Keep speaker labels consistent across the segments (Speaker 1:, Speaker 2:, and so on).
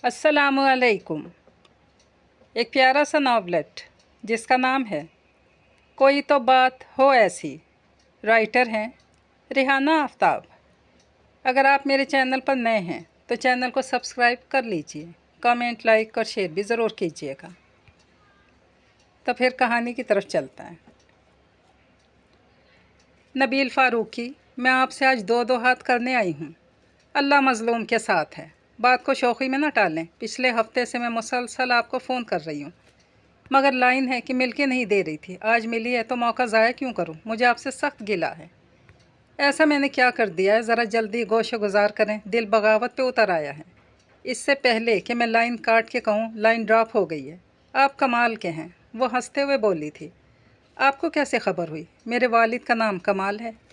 Speaker 1: अस्सलामुअलैकुम। एक प्यारा सा नॉवलेट जिसका नाम है कोई तो बात हो ऐसी। राइटर हैं रिहाना आफ्ताब। अगर आप मेरे चैनल पर नए हैं तो चैनल को सब्सक्राइब कर लीजिए, कमेंट, लाइक और शेयर भी ज़रूर कीजिएगा। तो फिर कहानी की तरफ चलता है। नबील फ़ारूकी, मैं आपसे आज दो हाथ करने आई हूँ। अल्लाह मज़लूम के साथ है। बात को शौक़ी में न टालें। पिछले हफ्ते से मैं मुसलसल आपको फ़ोन कर रही हूँ, मगर लाइन है कि मिल के नहीं दे रही थी। आज मिली है तो मौका ज़ाया क्यों करूँ? मुझे आपसे सख्त गिला है। ऐसा मैंने क्या कर दिया है? ज़रा जल्दी गोशो गुजार करें, दिल बगावत पे उतर आया है। इससे पहले कि मैं लाइन काट के कहूँ लाइन ड्रॉप हो गई है। आप कमाल के हैं। वो हंसते हुए बोली थी। आपको कैसे खबर हुई? मेरे वालिद का नाम कमाल है।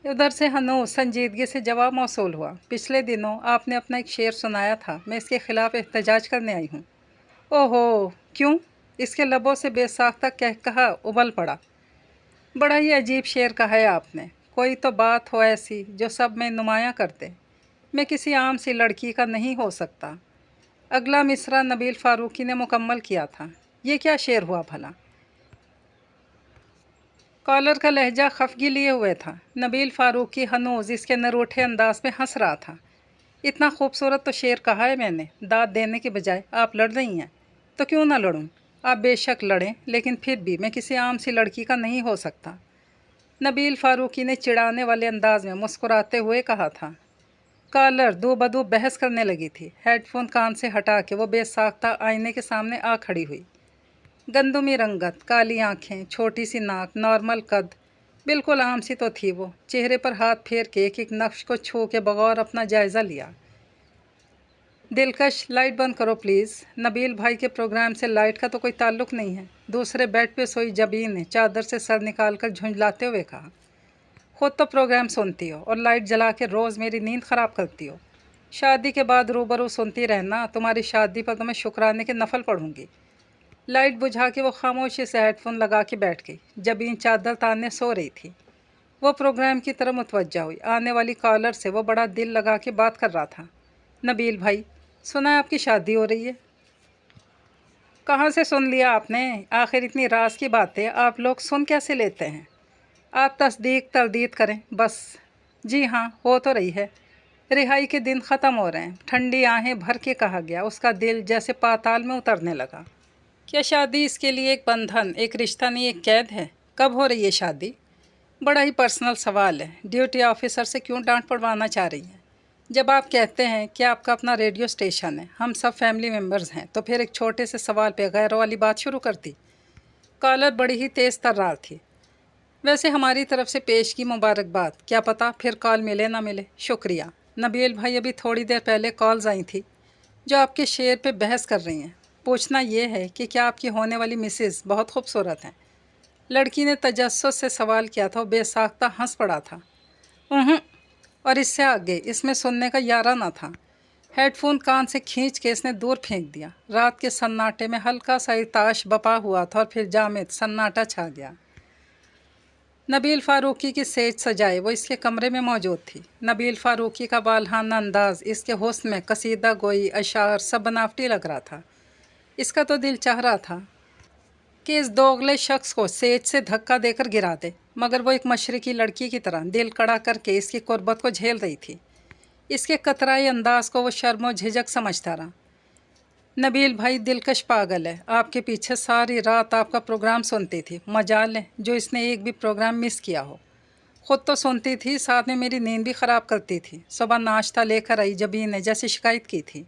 Speaker 1: उधर से हनूस संजीदगी से जवाब मौसूल हुआ। पिछले दिनों आपने अपना एक शेर सुनाया था, मैं इसके ख़िलाफ़ एहतजाज करने आई हूँ। ओहो, क्यों? इसके लबों से बेसाख्ता कह कहा उबल पड़ा। बड़ा ही अजीब शेर कहा है आपने। कोई तो बात हो ऐसी जो सब में नुमायाँ कर दे। मैं किसी आम सी लड़की का नहीं हो सकता। अगला मिसरा नबील फ़ारूकी ने मुकम्मल किया था। ये क्या शेर हुआ भला? कॉलर का लहजा खफगी लिए हुए था। नबील फ़ारूकी हनूज़ इसके नरूठे अंदाज में हंस रहा था। इतना खूबसूरत तो शेर कहा है मैंने। दाद देने के बजाय आप लड़ रही हैं, तो क्यों ना लड़ूं? आप बेशक लड़ें, लेकिन फिर भी मैं किसी आम सी लड़की का नहीं हो सकता। नबील फ़ारूकी ने चिढ़ाने वाले अंदाज में मुस्कुराते हुए कहा था। कॉलर दो बदू बहस करने लगी थी। हेडफोन कान से हटा के वो बेसाख्ता आईने के सामने आ खड़ी हुई। गंदुमी रंगत, काली आँखें, छोटी सी नाक, नॉर्मल कद, बिल्कुल आम सी तो थी वो। चेहरे पर हाथ फेर के एक एक नक्श को छू के बगौर अपना जायज़ा लिया। दिलकश, लाइट बंद करो प्लीज़। नबील भाई के प्रोग्राम से लाइट का तो कोई ताल्लुक़ नहीं है। दूसरे बेड पे सोई जबीन ने चादर से सर निकाल कर झुंझलाते हुए कहा। खुद तो प्रोग्राम सुनती हो और लाइट जला के रोज़ मेरी नींद ख़राब करती हो। शादी के बाद रूबरू सुनती रहना। तुम्हारी शादी पर तो मैं शुक्राने के नफल पढ़ूँगी। लाइट बुझा के वो खामोशी से हेडफोन लगा के बैठ गई। जबीन चादर ताने सो रही थी। वो प्रोग्राम की तरफ मुतवज्जा हुई। आने वाली कॉलर से वो बड़ा दिल लगा के बात कर रहा था। नबील भाई, सुना है आपकी शादी हो रही है? कहाँ से सुन लिया आपने? आखिर इतनी राज की बातें आप लोग सुन कैसे लेते हैं? आप तस्दीक तरदीद करें बस। जी हाँ, हो तो रही है। रिहाई के दिन ख़त्म हो रहे हैं। ठंडी आहें भर के कहा गया। उसका दिल जैसे पाताल में उतरने लगा। क्या शादी इसके लिए एक बंधन, एक रिश्ता नहीं, एक कैद है? कब हो रही है शादी? बड़ा ही पर्सनल सवाल है। ड्यूटी ऑफिसर से क्यों डांट पड़वाना चाह रही हैं? जब आप कहते हैं कि आपका अपना रेडियो स्टेशन है, हम सब फैमिली मेम्बर्स हैं, तो फिर एक छोटे से सवाल पे गैरों वाली बात शुरू कर दी। कॉलर बड़ी ही तेज़ तर्रार थी। वैसे हमारी तरफ से पेश की मुबारकबाद। क्या पता फिर कॉल मिले ना मिले। शुक्रिया। नबील भाई, अभी थोड़ी देर पहले कॉल्स आई थी जो आपके शेर पे बहस कर रही हैं। पूछना ये है कि क्या आपकी होने वाली मिसेज़ बहुत खूबसूरत हैं? लड़की ने तजस्सुस से सवाल किया था। बेसाख्ता हंस पड़ा था। और इससे आगे इसमें सुनने का यारा ना था। हेडफोन कान से खींच के इसने दूर फेंक दिया। रात के सन्नाटे में हल्का सा इरताश बपा हुआ था और फिर जामिद सन्नाटा छा गया। नबील फ़ारूकी की सेज सजाए वो इसके कमरे में मौजूद थी। नबील फ़ारूकी का बालहाना अंदाज़, इसके हुस्न में कसीदा गोई, अशार सब बनावटी लग रहा था। इसका तो दिल चाह रहा था कि इस दोगले शख्स को सेज से धक्का देकर गिरा दे, मगर वो एक मशरकी लड़की की तरह दिल कड़ा करके इसकी कुर्बत को झेल रही थी। इसके कतराई अंदाज को वो शर्म झिझक समझता रहा। नबील भाई दिलकश पागल है। आपके पीछे सारी रात आपका प्रोग्राम सुनती थी। मजाल है जो इसने एक भी प्रोग्राम मिस किया हो। ख़ुद तो सुनती थी, साथ में मेरी नींद भी ख़राब करती थी। सुबह नाश्ता लेकर आई जबीन ने जैसे शिकायत की थी।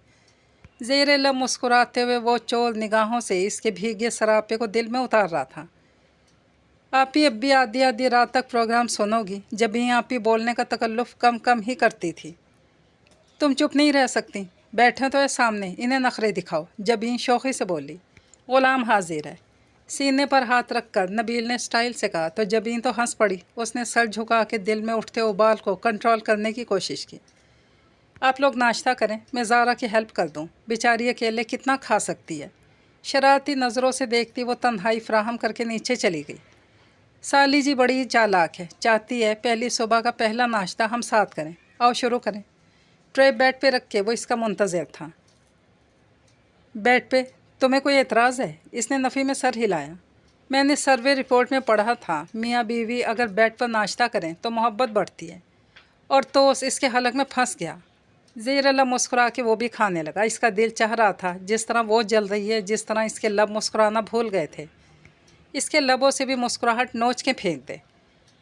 Speaker 1: ज़ेरे लब मुस्कुराते हुए वो चोल निगाहों से इसके भीगे सरापे को दिल में उतार रहा था। आप ही अब भी आधी आधी रात तक प्रोग्राम सुनोगी? जब ही आप ही बोलने का तकल्लुफ़ कम कम ही करती थी। तुम चुप नहीं रह सकती? बैठे तो है सामने, इन्हें नखरे दिखाओ। जबीन शौक़ी से बोली। ग़ुलाम हाजिर है। सीने पर हाथ रख कर नबील ने स्टाइल से कहा तो जबीन तो हंस पड़ी। उसने सर झुका के दिल में उठते उबाल को कंट्रोल करने की कोशिश की। आप लोग नाश्ता करें, मैं ज़ारा की हेल्प कर दूं। बेचारी अकेले कितना खा सकती है। शरारती नज़रों से देखती वो तन्हाई फ्राहम करके नीचे चली गई। साली जी बड़ी चालाक है, चाहती है पहली सुबह का पहला नाश्ता हम साथ करें। आओ शुरू करें। ट्रे बेड पे रख के वो इसका मुंतज़िर था। بیڈ पे तुम्हें कोई एतराज़ है? इसने नफ़ी में सर हिलाया। मैंने सर्वे रिपोर्ट में पढ़ा था मियाँ बीवी अगर बेड पर नाश्ता करें तो मोहब्बत बढ़ती है। और तोस इसके हलक में फंस गया। ज़ेरल्ला मुस्कुरा के वो भी खाने लगा। इसका दिल चाह रहा था जिस तरह वो जल रही है, जिस तरह इसके लब मुस्कुराना भूल गए थे, इसके लबों से भी मुस्कुराहट नोच के फेंक दे।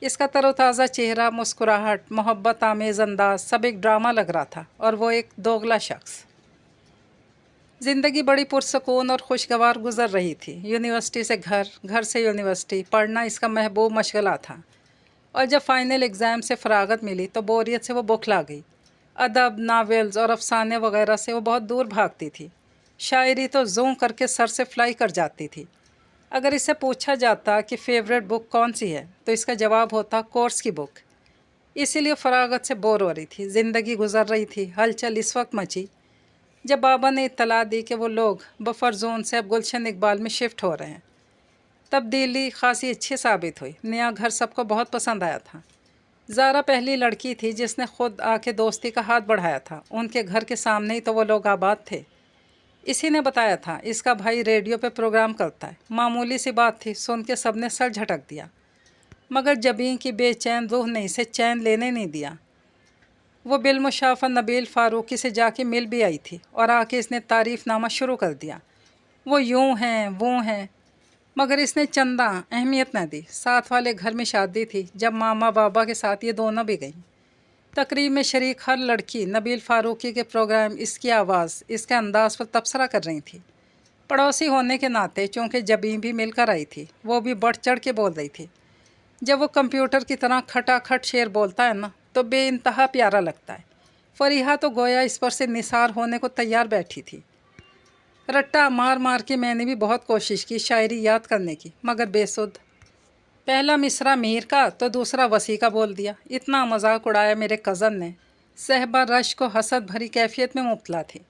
Speaker 1: इसका तरोताज़ा चेहरा, मुस्कुराहट, मोहब्बत आमेज़ अंदाज सब एक ड्रामा लग रहा था और वो एक दोगला शख्स। ज़िंदगी बड़ी पुरसकून और खुशगवार गुजर रही थी। यूनिवर्सिटी से घर, घर से यूनिवर्सिटी, पढ़ना इसका महबूब मशगला था। और जब फाइनल एग्ज़ाम से फ़रागत मिली तो बोरियत से वो बौखला गई। अदब, नावल्स और अफसाने वगैरह से वो बहुत दूर भागती थी। शायरी तो ज़ूं करके सर से फ्लाई कर जाती थी। अगर इससे पूछा जाता कि फ़ेवरेट बुक कौन सी है तो इसका जवाब होता कोर्स की बुक। इसीलिए फ़रागत से बोर हो रही थी। ज़िंदगी गुजर रही थी। हलचल इस वक्त मची जब बाबा ने इत्तला दी कि वो लोग बफर जोन से अब गुलशन इकबाल में शिफ्ट हो रहे हैं। तब्दीली खासी अच्छी साबित हुई। नया घर सबको बहुत पसंद आया था। ज़ारा पहली लड़की थी जिसने खुद आके दोस्ती का हाथ बढ़ाया था। उनके घर के सामने ही तो वो लोग आबाद थे। इसी ने बताया था इसका भाई रेडियो पे प्रोग्राम करता है। मामूली सी बात थी, सुन के सब ने सर झटक दिया। मगर जबीं की बेचैन रूह ने इसे चैन लेने नहीं दिया। वो बिलमुशाफा नबील फ़ारूकी से जाके मिल भी आई थी और आके इसने तारीफ़नामा शुरू कर दिया। वो यूं हैं वो हैं, मगर इसने चंदा अहमियत न दी। साथ वाले घर में शादी थी। जब मामा बाबा के साथ ये दोनों भी गईं। तकरीब में शरीक हर लड़की नबील फ़ारूकी के प्रोग्राम, इसकी आवाज़, इसके अंदाज़ पर तबसरा कर रही थी। पड़ोसी होने के नाते चूँकि जबीं भी मिलकर आई थी, वो भी बढ़ चढ़ के बोल रही थी। जब वो कंप्यूटर की तरह खटाखट शेर बोलता है ना तो बेइंतहा प्यारा लगता है। फरीहा तो गोया इस पर से निसार होने को तैयार बैठी थी। रट्टा मार मार के मैंने भी बहुत कोशिश की शायरी याद करने की, मगर बेसुध। पहला मिसरा मीर का तो दूसरा वसी का बोल दिया। इतना मजाक उड़ाया मेरे कज़न ने। सहबा रश को हसद भरी कैफियत में मुब्तला थी।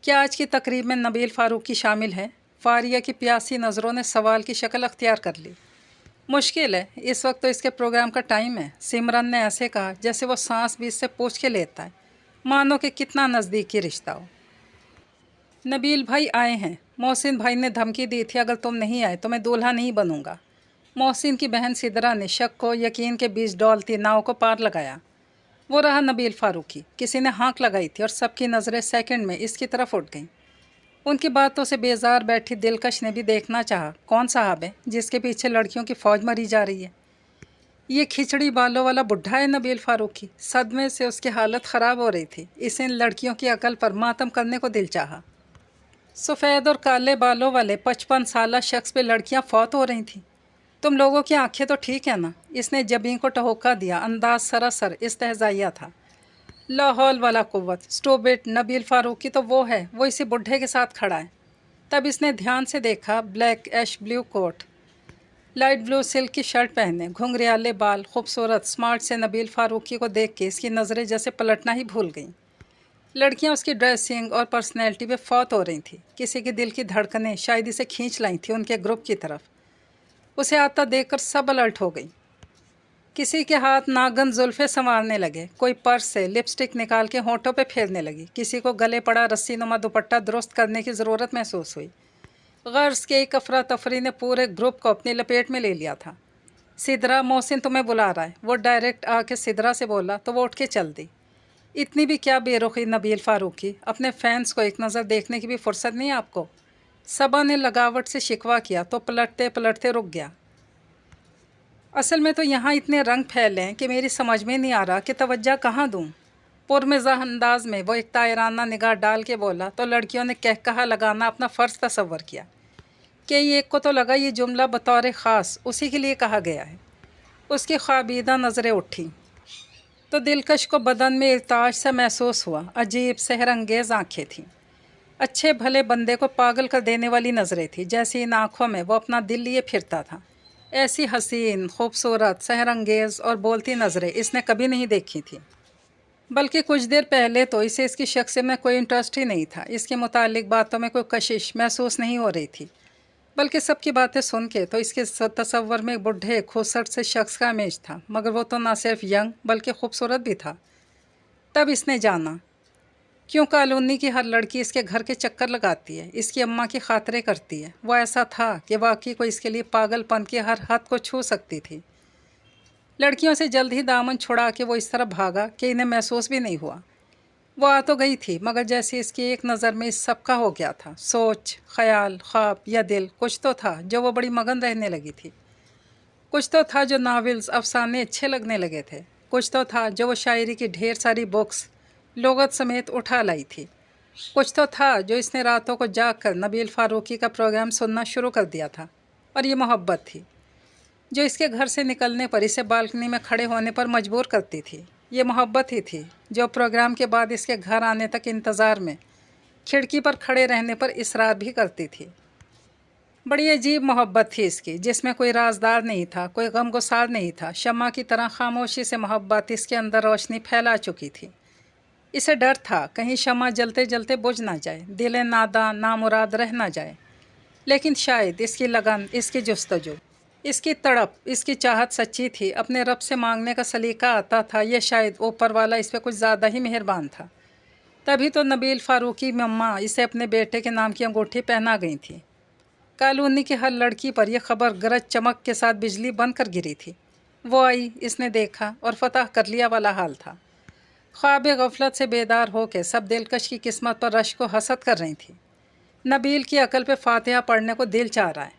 Speaker 1: क्या आज की तकरीब में नबील फ़ारूकी शामिल है? फारिया की प्यासी नज़रों ने सवाल की शक्ल अख्तियार कर ली। मुश्किल है, इस वक्त तो इसके प्रोग्राम का टाइम है। सिमरन ने ऐसे कहा जैसे वो सांस बीच से पूछ के लेता है, मानो कि कितना नज़दीकी रिश्ता हो। नबील भाई आए हैं। मोहसिन भाई ने धमकी दी थी अगर तुम नहीं आए तो मैं दूल्हा नहीं बनूंगा। मोहसिन की बहन सिदरा ने शक को यकीन के बीच डोलती नाव को पार लगाया। वो रहा नबील फ़ारूकी। किसी ने हाँक लगाई थी और सबकी नज़रें सेकंड में इसकी तरफ उठ गईं। उनकी बातों से बेजार बैठी दिलकश ने भी देखना चाहा कौन साहब है जिसके पीछे लड़कियों की फ़ौज मरी जा रही है। ये खिचड़ी बालों वाला बुढ़ा है नबील फ़ारूकी। सदमे से उसकी हालत ख़राब हो रही थी। इसे इन लड़कियों की अकल पर मातम करने को दिल चाहा। सफ़ेद और काले बालों वाले 55 साला शख्स पे लड़कियां फौत हो रही थीं। तुम लोगों की आंखें तो ठीक है ना? इसने जबीं को टहोका दिया। अंदाज सरासर इस्तेहज़ाइया था। लाहौल वाला कुव्वत। स्टोबिट नबील फ़ारूकी तो वो है, वो इसी बुढ़े के साथ खड़ा है। तब इसने ध्यान से देखा। Black ash blue coat, light blue silk की शर्ट पहने, घुंघरियाले बाल, खूबसूरत स्मार्ट से नबील फ़ारूकी को देख के इसकी नज़रें जैसे पलटना ही भूल गईं। लड़कियां उसकी ड्रेसिंग और पर्सनैलिटी पे फौत हो रही थी। किसी के दिल की धड़कनें शायद इसे खींच लाई थी उनके ग्रुप की तरफ। उसे आता देखकर सब अलर्ट हो गई। किसी के हाथ नागन जुल्फ़े संवारने लगे। कोई पर्स से लिपस्टिक निकाल के होंठों पे फेरने लगी। किसी को गले पड़ा रस्सी नुमा दुपट्टा दुरुस्त करने की ज़रूरत महसूस हुई। गर्ज के एक अफरा तफरी ने पूरे ग्रुप को अपनी लपेट में ले लिया था। सिदरा, मोहसिन तुम्हें बुला रहा है। वो डायरेक्ट आके सिदरा से बोला तो वो उठ के चल दी। इतनी भी क्या बेरुखी नबील फ़ारूकी, अपने फैंस को एक नज़र देखने की भी फुर्सत नहीं आपको? सबा ने लगावट से शिकवा किया तो पलटते पलटते रुक गया। असल में तो यहाँ इतने रंग फैले हैं कि मेरी समझ में नहीं आ रहा कि तवज्जो कहाँ दूँ। पुरमिज़ाह अंदाज में वो एक तायराना निगाह डाल के बोला तो लड़कियों ने कहकहा लगाना अपना फ़र्ज़ तसव्वुर किया कि एक को तो लगा ये जुमला बतौर ख़ास उसी के लिए कहा गया है। उसकी ख्वाबीदा नज़रें उठी तो दिलकश को बदन में इर्ताज सा महसूस हुआ। अजीब सहरंगेज़ आँखें थीं। अच्छे भले बंदे को पागल कर देने वाली नज़रें थीं। जैसी इन आँखों में वो अपना दिल लिए फिरता था। ऐसी हसीन, खूबसूरत, सहरंगेज़ और बोलती नज़रें इसने कभी नहीं देखी थी। बल्कि कुछ देर पहले तो इसे इसकी शख्सियत में कोई इंटरेस्ट ही नहीं था। इसके मुतालिक बातों में कोई कशिश महसूस नहीं हो रही थी। बल्कि सबकी बातें सुन के तो इसके तसव्वुर में बुढ़े खूबसूरत से शख्स का इमेज था, मगर वो तो ना सिर्फ यंग बल्कि खूबसूरत भी था। तब इसने जाना क्यों कॉलोनी की हर लड़की इसके घर के चक्कर लगाती है, इसकी अम्मा की खातरें करती है। वो ऐसा था कि वाकई को इसके लिए पागलपन की हर हद को छू सकती थी। लड़कियों से जल्द ही दामन छुड़ा के वो इस तरह भागा कि इन्हें महसूस भी नहीं हुआ। वो आ तो गई थी, मगर जैसे इसकी एक नज़र में इस सबका हो गया था। सोच, ख्याल, ख्वाब या दिल, कुछ तो था जो वो बड़ी मगन रहने लगी थी। कुछ तो था जो नावल्स, अफसाने अच्छे लगने लगे थे। कुछ तो था जो वो शायरी की ढेर सारी बुक्स लुग़त समेत उठा लाई थी। कुछ तो था जो इसने रातों को जाग कर नबील फ़ारूकी का प्रोग्राम सुनना शुरू कर दिया था। और ये मोहब्बत थी जो इसके घर से निकलने पर इसे बालकनी में खड़े होने पर मजबूर करती थी। ये मोहब्बत ही थी जो प्रोग्राम के बाद इसके घर आने तक इंतज़ार में खिड़की पर खड़े रहने पर इसरार भी करती थी। बड़ी अजीब मोहब्बत थी इसकी, जिसमें कोई राजदार नहीं था, कोई गमगुसार नहीं था। शम्मा की तरह खामोशी से मोहब्बत इसके अंदर रोशनी फैला चुकी थी। इसे डर था कहीं शम्मा जलते जलते बुझ ना जाए, दिल नादान नामुराद रह ना जाए। लेकिन शायद इसकी लगन, इसकी जुस्तजू, इसकी तड़प, इसकी चाहत सच्ची थी। अपने रब से मांगने का सलीका आता था। यह शायद ऊपर वाला इस पर कुछ ज़्यादा ही मेहरबान था। तभी तो नबील फ़ारूकी मम्मा इसे अपने बेटे के नाम की अंगूठी पहना गई थी। कॉलोनी की हर लड़की पर यह खबर गरज चमक के साथ बिजली बन कर गिरी थी। वो आई, इसने देखा और फतह कर लिया वाला हाल था। ख्वाब गफलत से बेदार होकर सब दिलकश की किस्मत पर रश को हसद कर रही थी। नबील की अकल पे फातिहा पढ़ने को दिल चाह रहा है।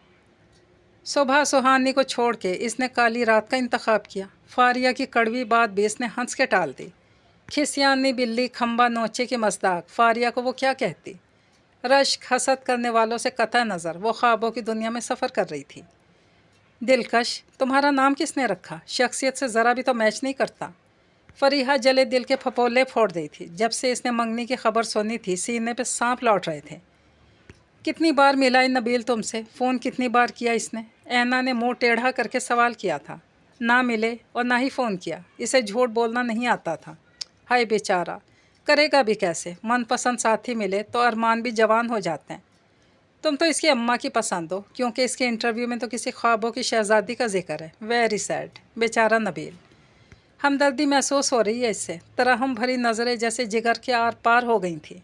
Speaker 1: सुबह सुहानी को छोड़ के इसने काली रात का इंतखाब किया। फारिया की कड़वी बात भी इसने हंस के टाल दी। खिसियानी बिल्ली खम्बा नोचे के मज़दाक फारिया को वो क्या कहती। रश्क हसद करने वालों से कतई नज़र वो ख्वाबों की दुनिया में सफ़र कर रही थी। दिलकश, तुम्हारा नाम किसने रखा? शख्सियत से ज़रा भी तो मैच नहीं करता। फरीहा जले दिल के फपोले फोड़ दी थी। जब से इसने मंगनी की खबर सुनी थी, सीने पे सांप लौट रहे थे। कितनी बार मिला नबील तुमसे? फ़ोन कितनी बार किया इसने? ऐना ने मुंह टेढ़ा करके सवाल किया था। ना मिले और ना ही फ़ोन किया। इसे झूठ बोलना नहीं आता था। हाय बेचारा, करेगा भी कैसे? मनपसंद साथी मिले तो अरमान भी जवान हो जाते हैं। तुम तो इसकी अम्मा की पसंद हो, क्योंकि इसके इंटरव्यू में तो किसी ख्वाबों की शहज़ादी का जिक्र है। वेरी सैड, बेचारा नबील। हमदर्दी महसूस हो रही है इससे। तरहम भरी नज़रें जैसे जिगर के आर पार हो गई थी।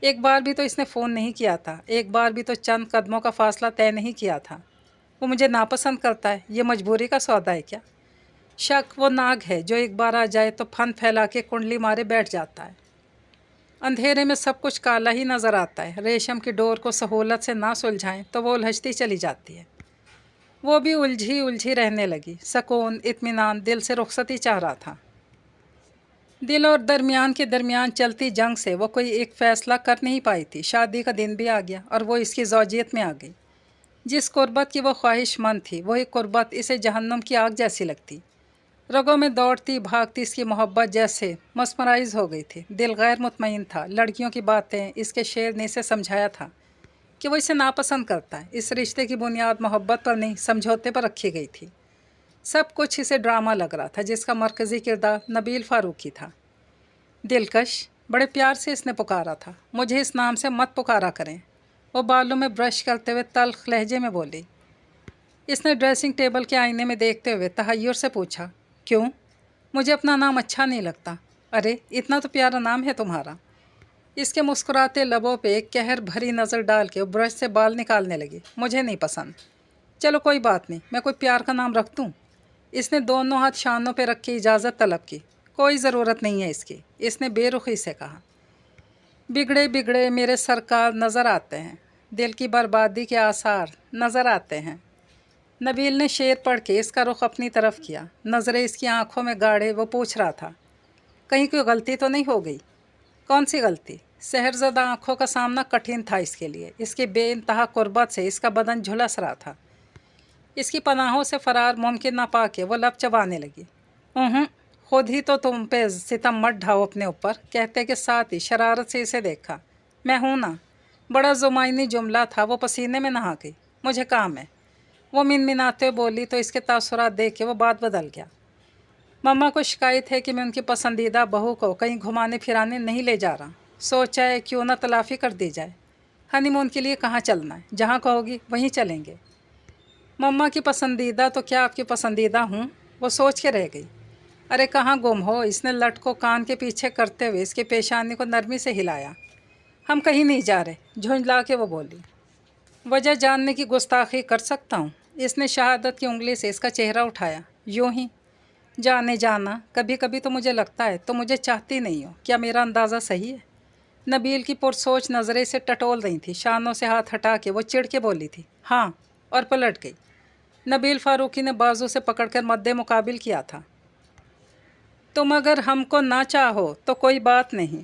Speaker 1: एक बार भी तो इसने फ़ोन नहीं किया था। एक बार भी तो चंद कदमों का फ़ासला तय नहीं किया था। वो मुझे नापसंद करता है, ये मजबूरी का सौदा है क्या? शक वो नाग है जो एक बार आ जाए तो फन फैला के कुंडली मारे बैठ जाता है। अंधेरे में सब कुछ काला ही नज़र आता है। रेशम की डोर को सहूलत से ना सुलझाएं तो वो उलझती चली जाती है। वो भी उलझी उलझी रहने लगी। सकून, इत्मीनान, दिल से रुखसती चाह रहा था। दिल और दरमियान के दरमियान चलती जंग से वो कोई एक फ़ैसला कर नहीं पाई थी। शादी का दिन भी आ गया और वो इसकी ज़ौजियत में आ गई। जिस कुर्बत की वो ख्वाहिशमंद थी, वही कुर्बत इसे जहन्नुम की आग जैसी लगती। रगों में दौड़ती भागती इसकी मोहब्बत जैसे मस्मराइज हो गई थी। दिल गैर मुतमईन था। लड़कियों की बातें इसके शेर ने इसे समझाया था कि वो इसे नापसंद करता है। इस रिश्ते की बुनियाद मोहब्बत पर नहीं, समझौते पर रखी गई थी। सब कुछ इसे ड्रामा लग रहा था जिसका मरकज़ी किरदार नबील फ़ारूकी था। दिलकश, बड़े प्यार से इसने पुकारा था। मुझे इस नाम से मत पुकारा करें। वो बालों में ब्रश करते हुए तल्ख लहजे में बोली। इसने ड्रेसिंग टेबल के आईने में देखते हुए तहय्युर से पूछा, क्यों? मुझे अपना नाम अच्छा नहीं लगता। अरे, इतना तो प्यारा नाम है तुम्हारा। इसके मुस्कुराते लबों पे एक कहर भरी नज़र डाल के वो ब्रश से बाल निकालने लगी। मुझे नहीं पसंद। चलो कोई बात नहीं, मैं कोई प्यार का नाम रख दूँ? इसने दोनों हाथ शानों पे रख के इजाज़त तलब की। कोई ज़रूरत नहीं है इसकी, इसने बेरुखी से कहा। बिगड़े बिगड़े मेरे सरकार नज़र आते हैं, दिल की बर्बादी के आसार नज़र आते हैं। नबील ने शेर पढ़ के इसका रुख अपनी तरफ किया। नज़रें इसकी आंखों में गाढ़े वो पूछ रहा था, कहीं कोई गलती तो नहीं हो गई? कौन सी गलती? सहरज़दा आंखों का सामना कठिन था इसके लिए। इसकी बेइंतहा कुर्बत से इसका बदन झुलस रहा था। इसकी पनाहों से फ़रार मुमकिन ना पाके वो लब चबाने लगी। खुद ही तो तुम पे सितम मत ढाओ अपने ऊपर, कहते के साथ ही शरारत से इसे देखा। मैं हूँ ना। बड़ा ज़ुमाइनी जुमला था। वो पसीने में नहा गई। मुझे काम है, वो मिनमिनाते हुए बोली तो इसके तासुरात देख के वो बात बदल गया। मम्मा को शिकायत है कि मैं उनकी पसंदीदा बहू को कहीं घुमाने फिराने नहीं ले जा रहा। सोचा है क्यों ना तलाफ़ी कर दी जाए। हनीमून के लिए कहाँ चलना है? जहाँ कहोगी वहीं चलेंगे। मम्मा की पसंदीदा तो क्या आपकी पसंदीदा हूँ? वो सोच के रह गई। अरे कहाँ गुम हो? इसने लट को कान के पीछे करते हुए इसकी पेशानी को नरमी से हिलाया। हम कहीं नहीं जा रहे, झुंझला के वो बोली। वजह जानने की गुस्ताखी कर सकता हूँ? इसने शहादत की उंगली से इसका चेहरा उठाया। यूं ही जाने जाना, कभी कभी तो मुझे लगता है तो मुझे चाहती नहीं हो। क्या मेरा अंदाज़ा सही है? नबील की पुरसोच नज़रें से टटोल रही थी। शानों से हाथ हटा के वो चिढ़ के बोली थी, हाँ, और पलट गई। नबील फारूकी ने बाजू से पकड़कर मद्दे मुकाबिल किया था। तुम अगर हमको ना चाहो तो कोई बात नहीं,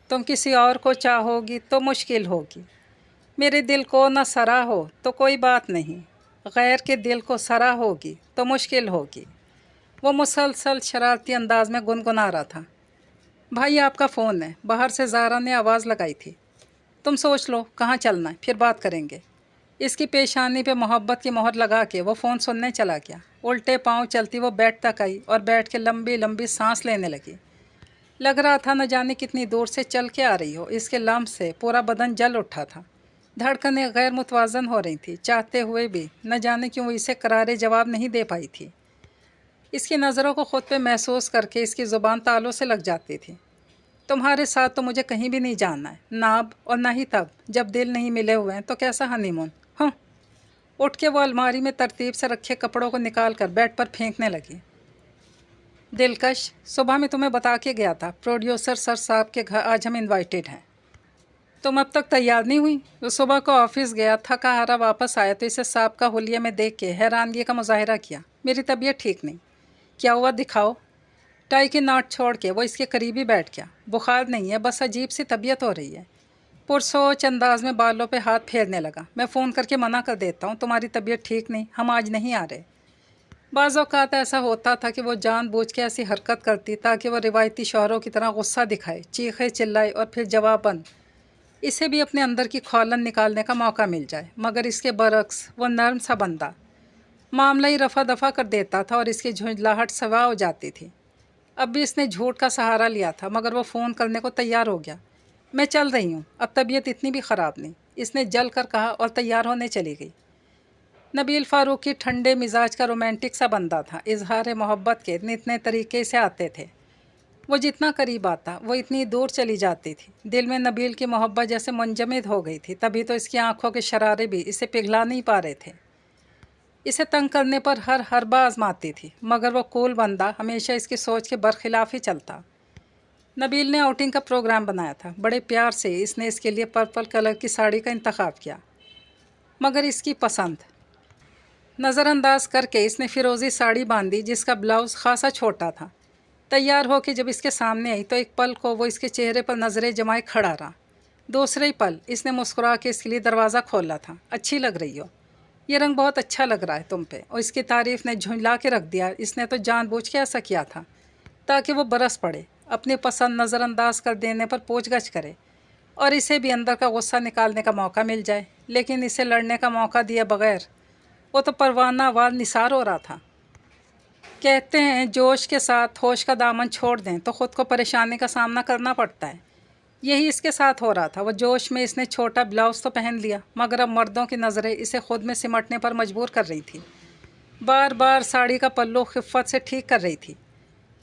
Speaker 1: तुम किसी और को चाहोगी तो मुश्किल होगी। मेरे दिल को न सरा हो तो कोई बात नहीं, गैर के दिल को सरा होगी तो मुश्किल होगी। वो मुसलसल शरारती अंदाज में गुनगुना रहा था। भाई आपका फ़ोन है, बाहर से ज़ारा ने आवाज़ लगाई थी। तुम सोच लो कहाँ चलना है, फिर बात करेंगे। इसकी पेशानी पे मोहब्बत की मोहर लगा के वो फ़ोन सुनने चला गया। उल्टे पाँव चलती वो बेड तक आई और बैठ के लंबी लंबी सांस लेने लगी। लग रहा था न जाने कितनी दूर से चल के आ रही हो। इसके लम्ब से पूरा बदन जल उठा था। धड़कनें गैर मुतवाज़न हो रही थी। चाहते हुए भी न जाने क्यों इसे करारे जवाब नहीं दे पाई थी। इसकी नज़रों को ख़ुद पे महसूस करके इसकी ज़ुबान तालों से लग जाती थी। तुम्हारे साथ तो मुझे कहीं भी नहीं जाना है, ना अब और ना ही तब। जब दिल नहीं मिले हुए हैं तो कैसा हनीमून? हाँ। उठ के वो अलमारी में तरतीब से रखे कपड़ों को निकाल कर बेड पर फेंकने लगी। दिलकश, सुबह में तुम्हें बता के गया था प्रोड्यूसर सर साहब के घर आज हम इनवाइटेड हैं। तुम अब तक तैयार नहीं हुई? वो सुबह को ऑफिस गया, थका हारा वापस आया तो इसे साहब का हुलिया में देख के हैरानगी का मुजाहिरा किया। मेरी तबीयत ठीक नहीं। क्या हुआ, दिखाओ। टाई की नाट छोड़ के वो इसके करीब ही बैठ गया। बुखार नहीं है, बस अजीब सी तबीयत हो रही है। पुरसोच अंदाज में बालों पे हाथ फेरने लगा। मैं फ़ोन करके मना कर देता हूँ, तुम्हारी तबीयत ठीक नहीं, हम आज नहीं आ रहे। बाज़ औक़ात ऐसा होता था कि वो जानबूझ के ऐसी हरकत करती ताकि वो रिवायती शौहरों की तरह गुस्सा दिखाए, चीखे चिल्लाए और फिर जवाबन इसे भी अपने अंदर की खौलन निकालने का मौका मिल जाए। मगर इसके बरक्स वो नर्म सा बंदा मामला ही रफ़ा दफ़ा कर देता था और इसकी झुंझलाहट सवा हो जाती थी। अब भी इसने झूठ का सहारा लिया था, मगर वो फ़ोन करने को तैयार हो गया। मैं चल रही हूँ, अब तबीयत इतनी भी ख़राब नहीं, इसने जल कर कहा और तैयार होने चली गई। नबील फ़ारूकी ठंडे मिजाज का रोमांटिक सा बंदा था। इजहार मोहब्बत के नितने तरीके से आते थे। वो जितना करीब आता वो इतनी दूर चली जाती थी। दिल में नबील की मोहब्बत जैसे मुंजमद हो गई थी। तभी तो इसकी आंखों के शरारे भी इसे पिघला नहीं पा रहे थे। इसे तंग करने पर हर हरबा आजमाती थी, मगर वो कूल बंदा हमेशा इसकी सोच के बरखिलाफ़ ही चलता। नबील ने आउटिंग का प्रोग्राम बनाया था। बड़े प्यार से इसने इसके लिए पर्पल कलर की साड़ी का इंतखाब किया, मगर इसकी पसंद नज़रअंदाज करके इसने फ़िरोज़ी साड़ी बांधी जिसका ब्लाउज़ खासा छोटा था। तैयार होकर जब इसके सामने आई तो एक पल को वो इसके चेहरे पर नज़रें जमाए खड़ा रहा। दूसरे ही पल इसने मुस्कुरा के इसके लिए दरवाज़ा खोला था। अच्छी लग रही हो, ये रंग बहुत अच्छा लग रहा है तुम पे। और इसकी तारीफ़ ने झुंझला के रख दिया। इसने तो जानबूझ के ऐसा किया था ताकि वो बरस पड़े, अपनी पसंद नज़रअंदाज कर देने पर पूछगछ करे और इसे भी अंदर का गुस्सा निकालने का मौका मिल जाए। लेकिन इसे लड़ने का मौका दिए बगैर वो तो परवाना वार निसार हो रहा था। कहते हैं जोश के साथ होश का दामन छोड़ दें तो ख़ुद को परेशानी का सामना करना पड़ता है। यही इसके साथ हो रहा था। वो जोश में इसने छोटा ब्लाउज़ तो पहन लिया, मगर अब मर्दों की नज़रें इसे खुद में सिमटने पर मजबूर कर रही थी। बार बार साड़ी का पल्लू खिफ़्फ़त से ठीक कर रही थी।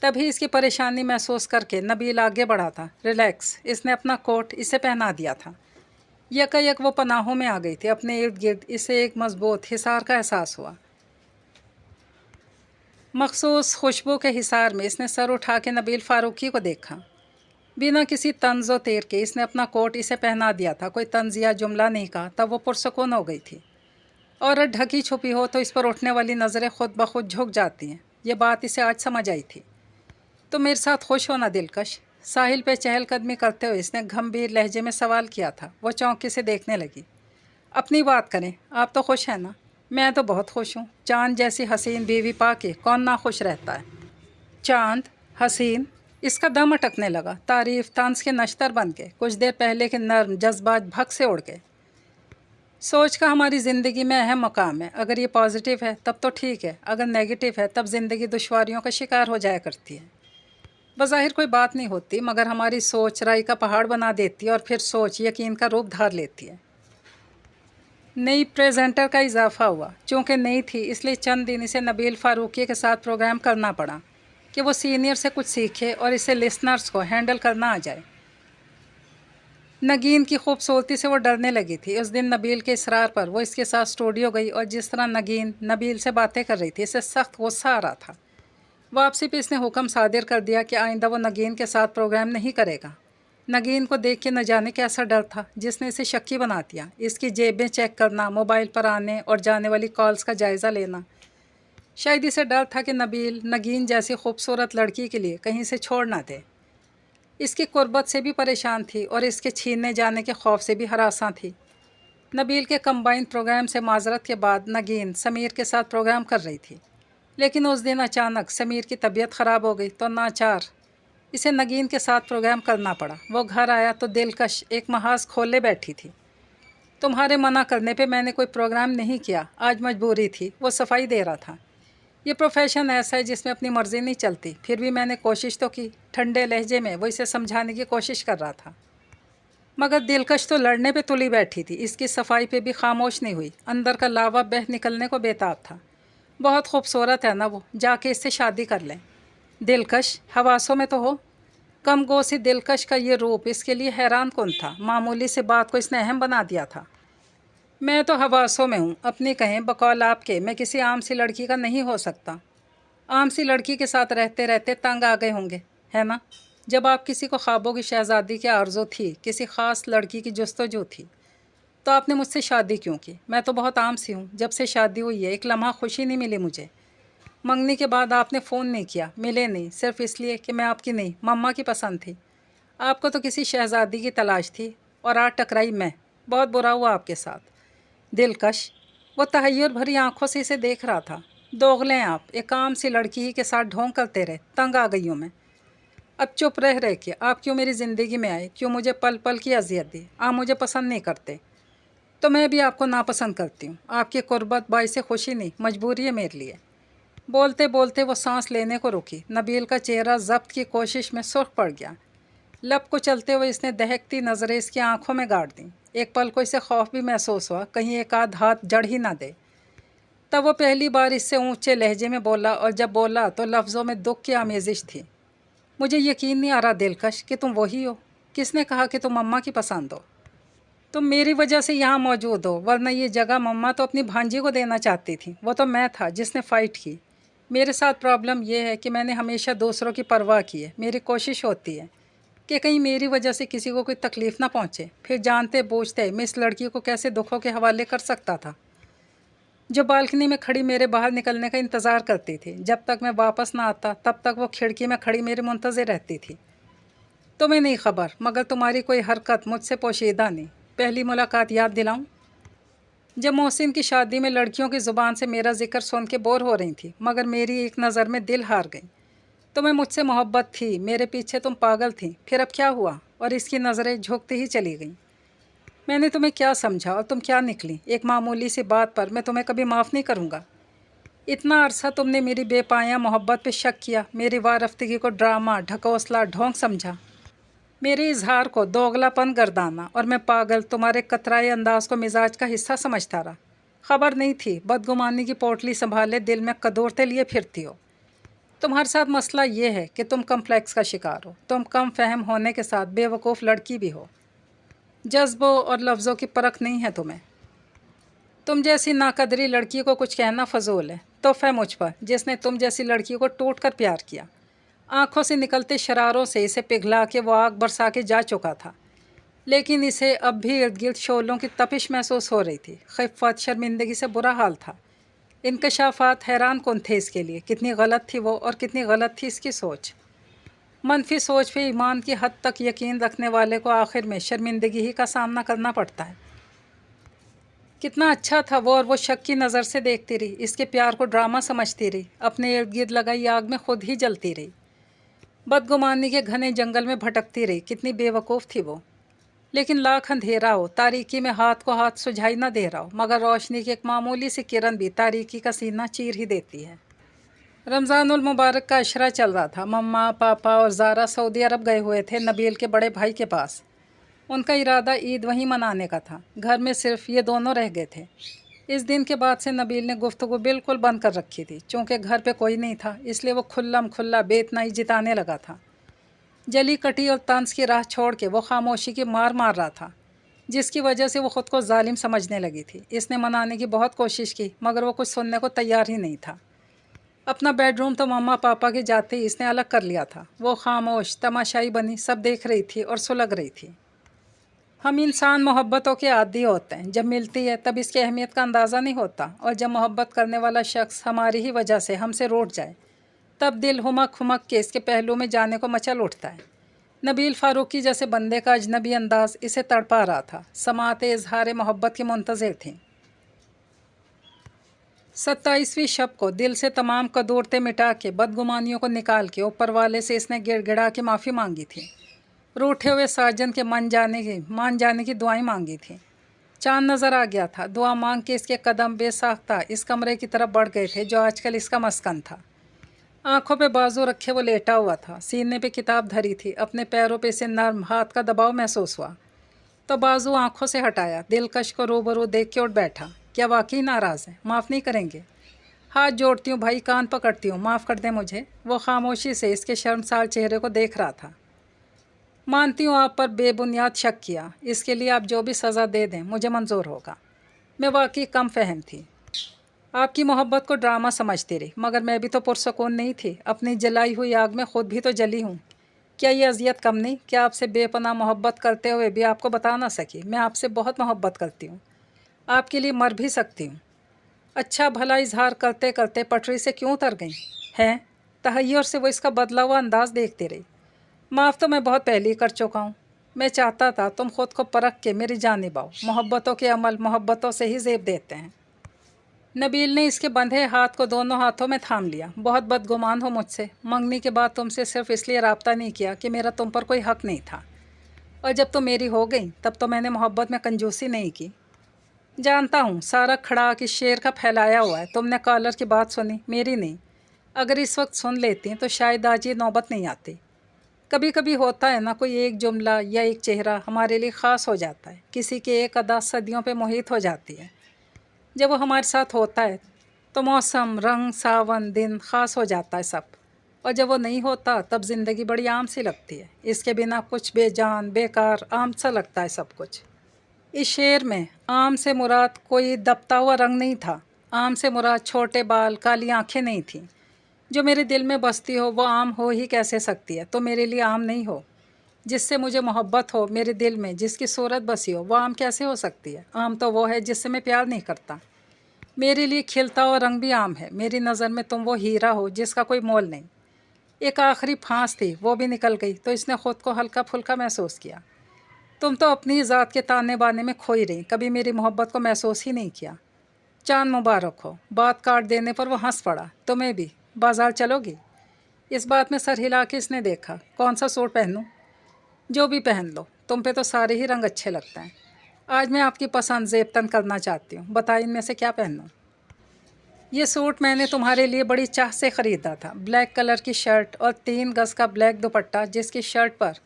Speaker 1: तभी इसकी परेशानी महसूस करके नबील आगे बढ़ा था। रिलैक्स, इसने अपना कोट इसे पहना दिया था। यकायक वो पनाहों में आ गई थी। अपने इर्द गिर्द इसे एक मजबूत हिसार का एहसास हुआ। मखसूस खुशबू के हिसार में इसने सर उठा के नबील फ़ारूकी को देखा। बिना किसी तंज़ व तेर के इसने अपना कोट इसे पहना दिया था। कोई तंज़ या जुमला नहीं कहा, तब वो पुरसुकून हो गई थी। औरत ढकी छुपी हो तो इस पर उठने वाली नज़रें खुद ब खुद झुक जाती हैं। ये बात इसे आज समझ आई थी। तो मेरे साथ खुश होना दिलकश। साहिल पे चहलकदमी करते हुए इसने गंभीर लहजे में सवाल किया था। वो चौंकी से देखने लगी। अपनी बात करें, आप तो खुश हैं ना? मैं तो बहुत खुश हूँ। चाँद जैसी हसीन बीवी पा के कौन ना खुश रहता है। चाँद हसीन, इसका दम अटकने लगा। तारीफ़ तांस के नश्तर बन के कुछ देर पहले के नर्म जज्बात भग से उड़ गए। सोच का हमारी ज़िंदगी में अहम मकाम है। अगर ये पॉजिटिव है तब तो ठीक है, अगर नेगेटिव है तब ज़िंदगी दुश्वारियों का शिकार हो जाया करती है। बज़ाहिर कोई बात नहीं होती, मगर हमारी सोच राई का पहाड़ बना देती है और फिर सोच यकीन का रूप धार लेती है। नई प्रेजेंटर का इजाफा हुआ। चूँकि नई थी इसलिए चंद दिन इसे नबील फ़ारूकी के साथ प्रोग्राम करना पड़ा। کہ وہ سینئر سے کچھ سیکھے اور اسے لسنرز کو ہینڈل کرنا آ جائے۔ نگین کی خوبصورتی سے وہ ڈرنے لگی تھی۔ اس دن نبیل کے اصرار پر وہ اس کے ساتھ اسٹوڈیو گئی اور جس طرح نگین نبیل سے باتیں کر رہی تھی اسے سخت غصہ آ رہا تھا۔ واپسی پہ اس نے حکم صادر کر دیا کہ آئندہ وہ نگین کے ساتھ پروگرام نہیں کرے گا۔ نگین کو دیکھ کے نہ جانے کیسا ڈر تھا جس نے اسے شکی بنا دیا۔ اس کی جیبیں چیک کرنا، موبائل پر آنے اور جانے والی کالز کا جائزہ لینا۔ شاید اسے ڈر تھا کہ نبیل نگین جیسی خوبصورت لڑکی کے لیے کہیں سے چھوڑ نہ دے۔ اس کی قربت سے بھی پریشان تھی اور اس کے چھیننے جانے کے خوف سے بھی ہراساں تھی۔ نبیل کے کمبائنڈ پروگرام سے معذرت کے بعد نگین سمیر کے ساتھ پروگرام کر رہی تھی، لیکن اس دن اچانک سمیر کی طبیعت خراب ہو گئی تو ناچار اسے نگین کے ساتھ پروگرام کرنا پڑا۔ وہ گھر آیا تو دلکش ایک محاذ کھولے بیٹھی تھی۔ تمہارے منع کرنے پہ میں نے کوئی پروگرام نہیں کیا، آج مجبوری تھی، وہ صفائی دے رہا تھا۔ یہ پروفیشن ایسا ہے جس میں اپنی مرضی نہیں چلتی، پھر بھی میں نے کوشش تو کی۔ ٹھنڈے لہجے میں وہ اسے سمجھانے کی کوشش کر رہا تھا، مگر دلکش تو لڑنے پہ تلی بیٹھی تھی، اس کی صفائی پہ بھی خاموش نہیں ہوئی۔ اندر کا لاوا بہہ نکلنے کو بےتاب تھا۔ بہت خوبصورت ہے نا وہ، جا کے اس سے شادی کر لیں۔ دلکش حواسوں میں تو ہو۔ کم گو سی دلکش کا یہ روپ اس کے لیے حیران کن تھا۔ معمولی سے بات کو اس نے اہم بنا دیا تھا۔ میں تو حواسوں میں ہوں، اپنی کہیں بقول آپ کے میں کسی عام سی لڑکی کا نہیں ہو سکتا۔ عام سی لڑکی کے ساتھ رہتے رہتے تنگ آ گئے ہوں گے، ہے نا؟ جب آپ کسی کو خوابوں کی شہزادی کی آرزو تھی، کسی خاص لڑکی کی جستجو تھی، تو آپ نے مجھ سے شادی کیوں کی؟ میں تو بہت عام سی ہوں، جب سے شادی ہوئی ہے ایک لمحہ خوشی نہیں ملی مجھے۔ منگنی کے بعد آپ نے فون نہیں کیا، ملے نہیں، صرف اس لیے کہ میں آپ کی نہیں، مما کی پسند تھی۔ آپ کو تو کسی شہزادی کی تلاش تھی اور آج ٹکرائی میں، بہت برا ہوا آپ کے ساتھ۔ دلکش وہ تحیر بھری آنکھوں سے اسے دیکھ رہا تھا۔ دوغلے ہیں آپ، ایک عام سی لڑکی ہی کے ساتھ ڈھونگ کرتے رہے، تنگ آ گئی ہوں میں۔ اب چپ رہ کے آپ کیوں میری زندگی میں آئے، کیوں مجھے پل پل کی اذیت دی؟ آپ مجھے پسند نہیں کرتے تو میں بھی آپ کو ناپسند کرتی ہوں۔ آپ کی قربت باعث خوشی نہیں، مجبوری ہے میرے لیے۔ بولتے بولتے وہ سانس لینے کو رکی۔ نبیل کا چہرہ ضبط کی کوشش میں سرخ پڑ گیا۔ لب کو چلتے ہوئے اس نے دہکتی نظریں اس کی آنکھوں میں گاڑ دیں۔ ایک پل کو اسے خوف بھی محسوس ہوا، کہیں ایک آدھ ہاتھ جڑ ہی نہ دے۔ تب وہ پہلی بار اس سے اونچے لہجے میں بولا، اور جب بولا تو لفظوں میں دکھ کی آمیزش تھی۔ مجھے یقین نہیں آ رہا دلکش کہ تم وہی ہو۔ کس نے کہا کہ تم مما کی پسند ہو؟ تم میری وجہ سے یہاں موجود ہو، ورنہ یہ جگہ مما تو اپنی بھانجی کو دینا چاہتی تھی۔ وہ تو میں تھا جس نے فائٹ کی۔ میرے ساتھ پرابلم یہ ہے کہ میں نے ہمیشہ دوسروں کی پرواہ کی ہے۔ میری کوشش ہوتی ہے کہ کہیں میری وجہ سے کسی کو کوئی تکلیف نہ پہنچے۔ پھر جانتے بوجھتے میں اس لڑکی کو کیسے دکھوں کے حوالے کر سکتا تھا، جو بالکنی میں کھڑی میرے باہر نکلنے کا انتظار کرتی تھی۔ جب تک میں واپس نہ آتا تب تک وہ کھڑکی میں کھڑی میرے منتظر رہتی تھی۔ تمہیں نہیں خبر، مگر تمہاری کوئی حرکت مجھ سے پوشیدہ نہیں۔ پہلی ملاقات یاد دلاؤں؟ جب محسن کی شادی میں لڑکیوں کی زبان سے میرا ذکر سن کے بور ہو رہی تھی، مگر میری ایک نظر میں دل ہار گئی۔ تمہیں مجھ سے محبت تھی، میرے پیچھے تم پاگل تھی، پھر اب کیا ہوا؟ اور اس کی نظریں جھکتی ہی چلی گئیں۔ میں نے تمہیں کیا سمجھا اور تم کیا نکلی؟ ایک معمولی سی بات پر میں تمہیں کبھی معاف نہیں کروں گا۔ اتنا عرصہ تم نے میری بے پایاں محبت پہ شک کیا، میری وارفتگی کو ڈرامہ، ڈھکوسلا، ڈھونگ سمجھا، میرے اظہار کو دوغلا پن گردانا، اور میں پاگل تمہارے کترائے انداز کو مزاج کا حصہ سمجھتا رہا۔ خبر نہیں تھی بدگمانی کی پوٹلی سنبھالے دل میں قدورتے لیے پھرتی ہو۔ تمہارے ساتھ مسئلہ یہ ہے کہ تم کمپلیکس کا شکار ہو۔ تم کم فہم ہونے کے ساتھ بے وقوف لڑکی بھی ہو۔ جذبوں اور لفظوں کی پرکھ نہیں ہے تمہیں۔ تم جیسی ناقدری لڑکی کو کچھ کہنا فضول ہے۔ تحفہ مجھ پر جس نے تم جیسی لڑکی کو ٹوٹ کر پیار کیا۔ آنکھوں سے نکلتے شراروں سے اسے پگھلا کے وہ آگ برسا کے جا چکا تھا، لیکن اسے اب بھی ارد گرد شعلوں کی تپش محسوس ہو رہی تھی۔ خفت، شرمندگی سے برا حال تھا۔ انکشافات حیران کن تھے اس کے لیے۔ کتنی غلط تھی وہ، اور کتنی غلط تھی اس کی سوچ۔ منفی سوچ پہ ایمان کی حد تک یقین رکھنے والے کو آخر میں شرمندگی ہی کا سامنا کرنا پڑتا ہے۔ کتنا اچھا تھا وہ، اور وہ شک کی نظر سے دیکھتی رہی، اس کے پیار کو ڈرامہ سمجھتی رہی، اپنے ارد گرد لگائی آگ میں خود ہی جلتی رہی، بدگمانی کے گھنے جنگل میں بھٹکتی رہی۔ کتنی بے وقوف تھی وہ۔ لیکن لاکھ اندھیرا ہو، تاریکی میں ہاتھ کو ہاتھ سجھائی نہ دے رہا ہو، مگر روشنی کی ایک معمولی سی کرن بھی تاریکی کا سینہ چیر ہی دیتی ہے۔ رمضان المبارک کا عشرہ چل رہا تھا۔ مما، پاپا اور زارا سعودی عرب گئے ہوئے تھے نبیل کے بڑے بھائی کے پاس۔ ان کا ارادہ عید وہیں منانے کا تھا۔ گھر میں صرف یہ دونوں رہ گئے تھے۔ इस दिन के बाद से नबील ने गुफ्तगू बिल्कुल बंद कर रखी थी। चूँकि घर पे कोई नहीं था, इसलिए वो खुल्लम खुल्ला बेतनाई जिताने लगा था। जली कटी और तंज की राह छोड़ के वो खामोशी की मार मार रहा था, जिसकी वजह से वो ख़ुद को जालिम समझने लगी थी। इसने मनाने की बहुत कोशिश की, मगर वो कुछ सुनने को तैयार ही नहीं था। अपना बेडरूम तो मम्मा पापा के जाते ही इसने अलग कर लिया था। वो खामोश तमाशाई बनी सब देख रही थी और सुलग रही थी। हम इंसान मोहब्बतों के आदी होते हैं। जब मिलती है तब इसकी अहमियत का अंदाज़ा नहीं होता, और जब मोहब्बत करने वाला शख्स हमारी ही वजह से हमसे रूठ जाए, तब दिल हुमक हुमक के इसके पहलू में जाने को मचल उठता है। नबील फ़ारूकी जैसे बंदे का अजनबी अंदाज़ इसे तड़पा रहा था। समाते इजहार मोहब्बत की मुंतज़िर थी। 27वीं शब को दिल से तमाम कदूरतें मिटा के, बदगुमानियों को निकाल के ऊपर वाले से इसने गिड़गिड़ा के माफ़ी मांगी थी। रूठे हुए साजन के मान जाने की दुआएं मांगी थी। चांद नज़र आ गया था। दुआ मांग के इसके कदम बेसाख्ता इस कमरे की तरफ बढ़ गए थे जो आजकल इसका मस्कन था। आंखों पे बाजू रखे वो लेटा हुआ था। सीने पे किताब धरी थी। अपने पैरों पे से नर्म हाथ का दबाव महसूस हुआ तो बाजू आंखों से हटाया। दिलकश को रूबरू देख के उठ बैठा। क्या वाकई नाराज़ है? माफ़ नहीं करेंगे? हाथ जोड़ती हूँ भाई, कान पकड़ती हूँ, माफ़ कर दें मुझे। वो खामोशी से इसके शर्मसार चेहरे को देख रहा था। मानती हूँ आप पर बेबुनियाद शक किया। इसके लिए आप जो भी सज़ा दे दें मुझे मंजूर होगा। मैं वाकई कम फहम थी। आपकी मोहब्बत को ड्रामा समझती रही, मगर मैं भी तो पुरसकून नहीं थी। अपनी जलाई हुई आग में ख़ुद भी तो जली हूँ। क्या ये अजियत कम नहीं? क्या आपसे बेपनाह मोहब्बत करते हुए भी आपको बता ना सकी? मैं आपसे बहुत मोहब्बत करती हूँ, आपके लिए मर भी सकती हूँ। अच्छा भला इजहार करते करते पटरी से क्यों उतर गई हैं? तहय्युर से वो इसका बदला हुआ अंदाज देखती रही। माफ़ तो मैं बहुत पहले ही कर चुका हूँ। मैं चाहता था तुम खुद को परख के मेरी जानिब आओ। मोहब्बतों के अमल मोहब्बतों से ही ज़ेब देते हैं। नबील ने इसके बंधे हाथ को दोनों हाथों में थाम लिया। बहुत बदगुमान हो मुझसे। मंगनी के बाद तुमसे सिर्फ इसलिए रब्ता नहीं किया कि मेरा तुम पर कोई हक़ नहीं था, और जब तुम मेरी हो गई तब तो मैंने मोहब्बत में कंजूसी नहीं की। जानता हूँ सारा खड़ा कि शेर का फैलाया हुआ है। तुमने कॉलर की बात सुनी, मेरी नहीं। अगर इस वक्त सुन लेती तो शायद आज ये नौबत नहीं आती। कभी कभी होता है ना, कोई एक जुमला या एक चेहरा हमारे लिए ख़ास हो जाता है। किसी की एक अदा सदियों पे मोहित हो जाती है। जब वो हमारे साथ होता है तो मौसम, रंग, सावन, दिन ख़ास हो जाता है सब। और जब वो नहीं होता तब ज़िंदगी बड़ी आम सी लगती है। इसके बिना कुछ बेजान, बेकार, आम सा लगता है सब कुछ। इस शेर में आम से मुराद कोई दबता हुआ रंग नहीं था। आम से मुराद छोटे बाल, काली आंखें नहीं थीं। जो मेरे दिल में बसती हो वो आम हो ही कैसे सकती है? तो मेरे लिए आम नहीं हो? जिससे मुझे मोहब्बत हो, मेरे दिल में जिसकी सूरत बसी हो, वो आम कैसे हो सकती है? आम तो वो है जिससे मैं प्यार नहीं करता। मेरे लिए खिलता हुआ रंग भी आम है। मेरी नज़र में तुम वो हीरा हो जिसका कोई मोल नहीं। एक आखिरी फांस थी, वो भी निकल गई तो इसने ख़ुद को हल्का फुल्का महसूस किया। तुम तो अपनी ज़ात के ताने बाने में खोई रही, कभी मेरी मोहब्बत को महसूस ही नहीं किया। चांद मुबारक हो। बात काट देने पर वो हंस पड़ा। तुम्हें भी बाज़ार चलोगी? इस बात में सर हिला के इसने देखा। कौन सा सूट पहनूं? जो भी पहन लो, तुम पे तो सारे ही रंग अच्छे लगते हैं। आज मैं आपकी पसंद ज़ेबतन करना चाहती हूँ। बताइए इनमें से क्या पहनूं? ये सूट मैंने तुम्हारे लिए बड़ी चाह से ख़रीदा था। ब्लैक कलर की शर्ट और 3 गज़ का ब्लैक दुपट्टा, जिसकी शर्ट पर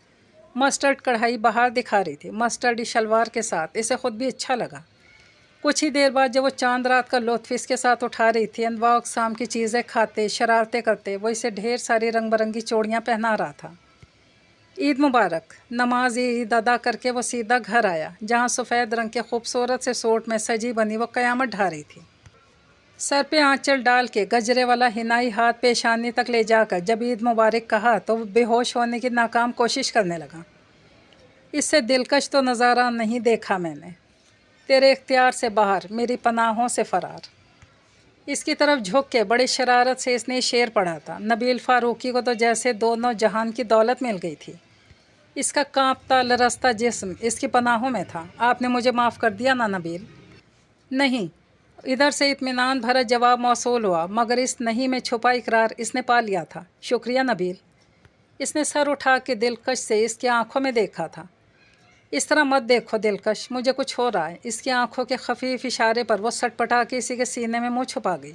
Speaker 1: मस्टर्ड कढ़ाई बाहर दिखा रही थी। मस्टर्ड शलवार के साथ इसे ख़ुद भी अच्छा लगा। कुछ ही देर बाद जब वो चांद रात का लुत्फ़ इसके साथ उठा रही थी, अनवा अक़साम की चीज़ें खाते, शरारतें करते, वो इसे ढेर सारी रंग बिरंगी चूड़ियाँ पहना रहा था। ईद मुबारक। नमाज ईद अदा करके वो सीधा घर आया, जहाँ सफ़ेद रंग के खूबसूरत से सूट में सजी बनी वो क़यामत ढा रही थी। सर पे आंचल डाल के गजरे वाला हिनाई हाथ पेशानी तक ले जाकर जब ईद मुबारक कहा तो बेहोश होने की नाकाम कोशिश करने लगा। इससे दिलकश तो नज़ारा नहीं देखा मैंने। तेरे इख्तियार से बाहर, मेरी पनाहों से फ़रार। इसकी तरफ झुक के बड़ी शरारत से इसने शेर पढ़ा था। नबील फ़ारूकी को तो जैसे दोनों जहान की दौलत मिल गई थी। इसका कांपता लरसता जिस्म इसकी पनाहों में था। आपने मुझे माफ़ कर दिया ना नबील? नहीं। इधर से इत्मीनान भरा जवाब मौसूल हुआ, मगर इस नहीं में छुपा इकरार इसने पा लिया था। शुक्रिया नबील। इसने सर उठा के दिलकश से इसकी आंखों में देखा था। इस तरह मत देखो दिलकश, मुझे कुछ हो रहा है। इसकी आंखों के खफीफ इशारे पर वो सटपटा के इसी के सीने में मुँह छुपा गई।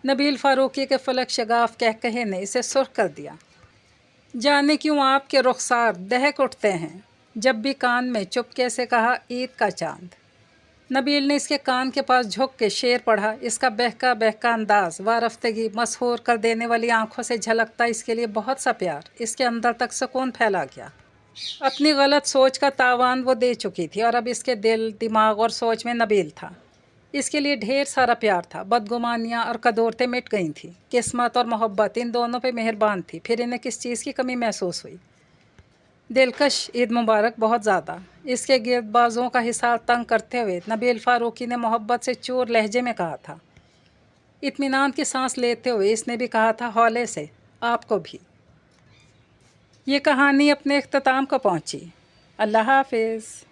Speaker 1: नबील फ़ारूकी के फलक शगाफ कहकहे ने इसे सुर्ख कर दिया। जाने क्यों आपके रुखसार दहक उठते हैं जब भी कान में चुपके से कहा ईद का चांद। نبیل نے اس کے کان کے پاس جھک کے شعر پڑھا۔ اس کا بہکا بہکا انداز، وارفتگی، مسحور کر دینے والی آنکھوں سے جھلکتا اس کے لیے بہت سا پیار۔ اس کے اندر تک سکون پھیلا گیا۔ اپنی غلط سوچ کا تاوان وہ دے چکی تھی اور اب اس کے دل، دماغ اور سوچ میں نبیل تھا۔ اس کے لیے ڈھیر سارا پیار تھا۔ بدگمانیاں اور قدورتیں مٹ گئی تھیں۔ قسمت اور محبت ان دونوں پہ مہربان تھی۔ پھر انہیں کس چیز کی کمی محسوس ہوئی؟ دلکش عید مبارک بہت زیادہ۔ اس کے گرد بازوں کا حصار تنگ کرتے ہوئے نبیل فاروقی نے محبت سے چور لہجے میں کہا تھا۔ اطمینان کی سانس لیتے ہوئے اس نے بھی کہا تھا ہولے سے، آپ کو بھی۔ یہ کہانی اپنے اختتام کو پہنچی۔ اللہ حافظ۔